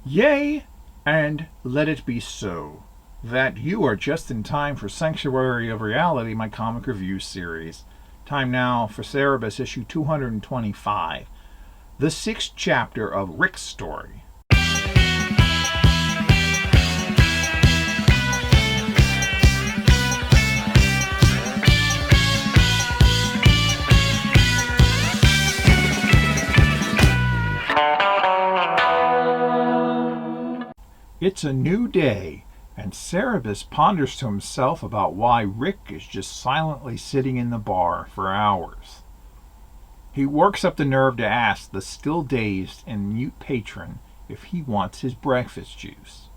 Yea, and let it be so. That you are just in time for Sanctuary of Reality, my comic review series. Time now for Cerebus issue 225, the 6th chapter of Rick's story. It's a new day, and Cerebus ponders to himself about why Rick is just silently sitting in the bar for hours. He works up the nerve to ask the still dazed and mute patron if he wants his breakfast juice.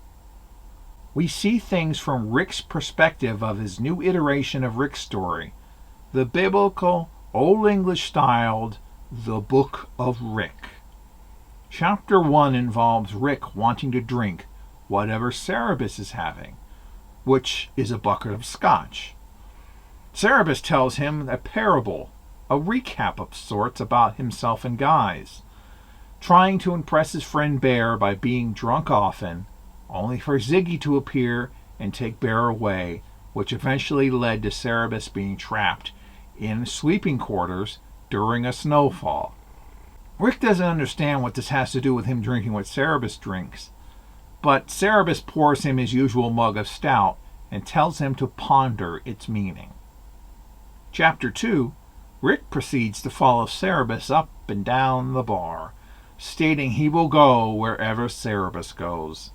We see things from Rick's perspective of his new iteration of Rick's story, the biblical, Old English-styled The Book of Rick. Chapter 1 involves Rick wanting to drink whatever Cerebus is having, which is a bucket of scotch. Cerebus tells him a parable, a recap of sorts about himself and guys, trying to impress his friend Bear by being drunk often, only for Ziggy to appear and take Bear away, which eventually led to Cerebus being trapped in sleeping quarters during a snowfall. Rick doesn't understand what this has to do with him drinking what Cerebus drinks, but Cerebus pours him his usual mug of stout and tells him to ponder its meaning. Chapter 2, Rick proceeds to follow Cerebus up and down the bar, stating he will go wherever Cerebus goes.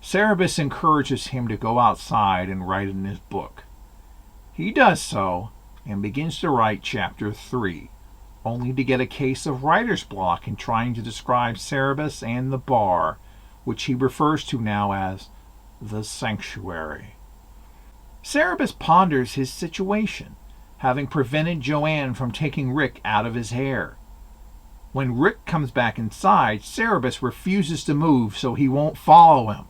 Cerebus encourages him to go outside and write in his book. He does so and begins to write Chapter 3, only to get a case of writer's block in trying to describe Cerebus and the bar, which he refers to now as the sanctuary. Cerebus ponders his situation, having prevented Joanne from taking Rick out of his hair. When Rick comes back inside, Cerebus refuses to move so he won't follow him.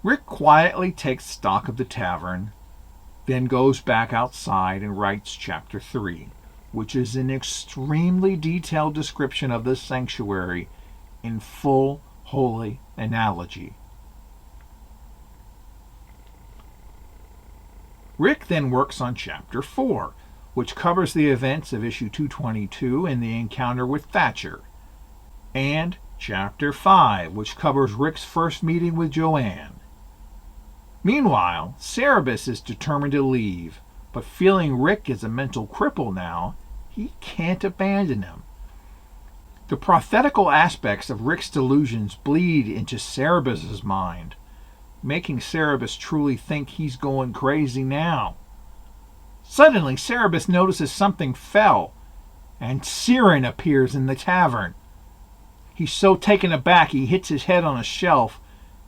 Rick quietly takes stock of the tavern, then goes back outside and writes Chapter 3, which is an extremely detailed description of the sanctuary in full holy analogy. Rick then works on Chapter 4, which covers the events of issue 222 and the encounter with Thatcher, and Chapter 5, which covers Rick's first meeting with Joanne. Meanwhile, Cerebus is determined to leave, but feeling Rick is a mental cripple now, he can't abandon him. The prophetical aspects of Rick's delusions bleed into Cerebus' mind, making Cerebus truly think he's going crazy now. Suddenly, Cerebus notices something fell, and Siren appears in the tavern. He's so taken aback he hits his head on a shelf,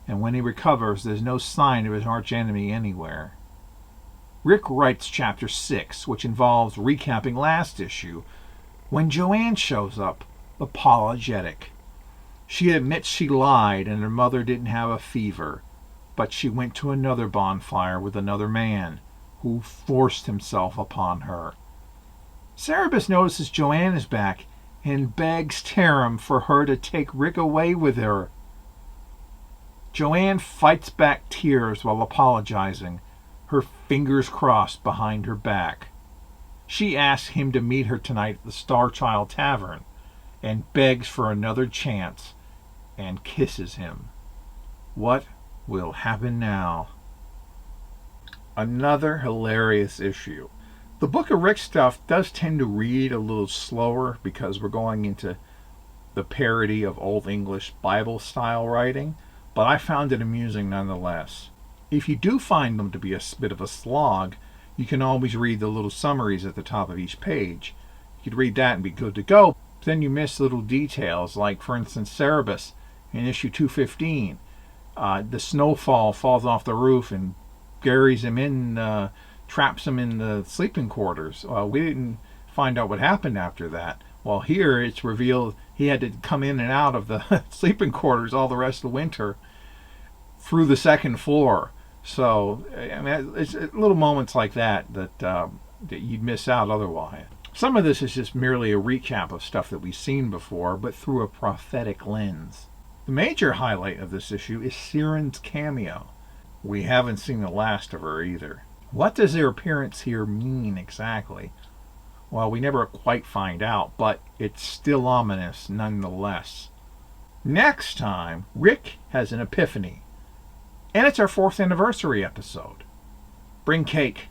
and when he recovers, there's no sign of his archenemy anywhere. Rick writes Chapter 6, which involves recapping last issue, when Joanne shows up, apologetic. She admits she lied and her mother didn't have a fever, but she went to another bonfire with another man who forced himself upon her. Cerebus notices Joanne is back and begs Tarim for her to take Rick away with her. Joanne fights back tears while apologizing, her fingers crossed behind her back. She asks him to meet her tonight at the Starchild Tavern, and begs for another chance, and kisses him. What will happen now? Another hilarious issue. The Book of Rick stuff does tend to read a little slower because we're going into the parody of Old English Bible-style writing, but I found it amusing nonetheless. If you do find them to be a bit of a slog, you can always read the little summaries at the top of each page. You could read that and be good to go. Then you miss little details, like, for instance, Cerebus in issue 215. The snowfall falls off the roof and buries him in, traps him in the sleeping quarters. We didn't find out what happened after that. Well, here it's revealed he had to come in and out of the sleeping quarters all the rest of the winter through the second floor. So, I mean, it's little moments like that that you'd miss out otherwise. Some of this is just merely a recap of stuff that we've seen before, but through a prophetic lens. The major highlight of this issue is Siren's cameo. We haven't seen the last of her either. What does their appearance here mean exactly? Well, we never quite find out, but it's still ominous nonetheless. Next time, Rick has an epiphany. And it's our 4th anniversary episode. Bring cake.